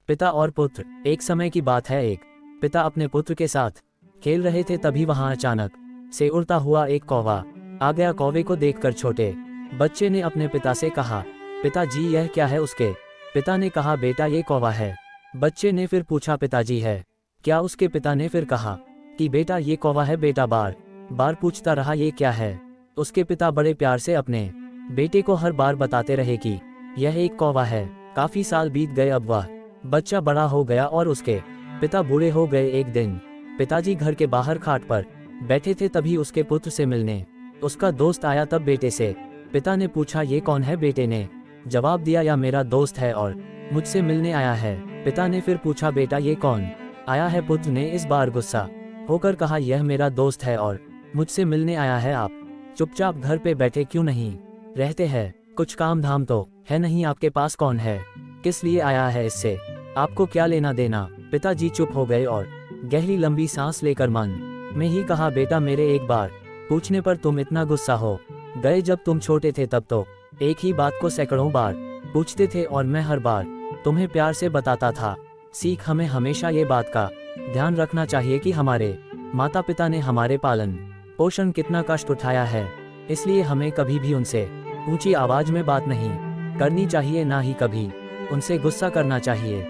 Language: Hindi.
पिता और पुत्र। एक समय की बात है, एक पिता अपने पुत्र के साथ खेल रहे थे, तभी वहां अचानक से उड़ता हुआ एक कौवा आ गया। कौवे को देखकर छोटे बच्चे ने अपने पिता से कहा, पिताजी यह क्या है? उसके पिता ने कहा, बेटा ये कौवा है। बच्चे ने फिर पूछा, पिताजी है क्या? उसके पिता ने फिर कहा कि बेटा ये कौवा है। बेटा बार बार पूछता रहा, ये क्या है? उसके पिता बड़े प्यार से अपने बेटे को हर बार बताते रहे कि यह एक कौवा है। काफी साल बीत गए, अब वह बच्चा बड़ा हो गया और उसके पिता बूढ़े हो गए। एक दिन पिताजी घर के बाहर खाट पर बैठे थे, तभी उसके पुत्र से मिलने उसका दोस्त आया। तब बेटे से पिता ने पूछा, ये कौन है? बेटे ने जवाब दिया, यह मेरा दोस्त है और मुझसे मिलने आया है। पिता ने फिर पूछा, बेटा ये कौन आया है? पुत्र ने इस बार गुस्सा होकर कहा, यह मेरा दोस्त है और मुझसे मिलने आया है। आप चुपचाप घर पे बैठे क्यों नहीं रहते हैं? कुछ काम धाम तो है नहीं आपके पास? कौन है? किस लिए आया है? इससे आपको क्या लेना देना? पिताजी चुप हो गए और गहरी लंबी सांस लेकर मन में ही कहा, बेटा मेरे एक बार पूछने पर तुम इतना गुस्सा हो गए? जब तुम छोटे थे तब तो एक ही बात को सैकड़ों बार पूछते थे और मैं हर बार तुम्हें प्यार से बताता था। सीख, हमें हमेशा ये बात का ध्यान रखना चाहिए कि हमारे माता पिता ने हमारे पालन पोषण कितना कष्ट उठाया है, इसलिए हमें कभी भी उनसे ऊंची आवाज में बात नहीं करनी चाहिए, ना ही कभी उनसे गुस्सा करना चाहिए।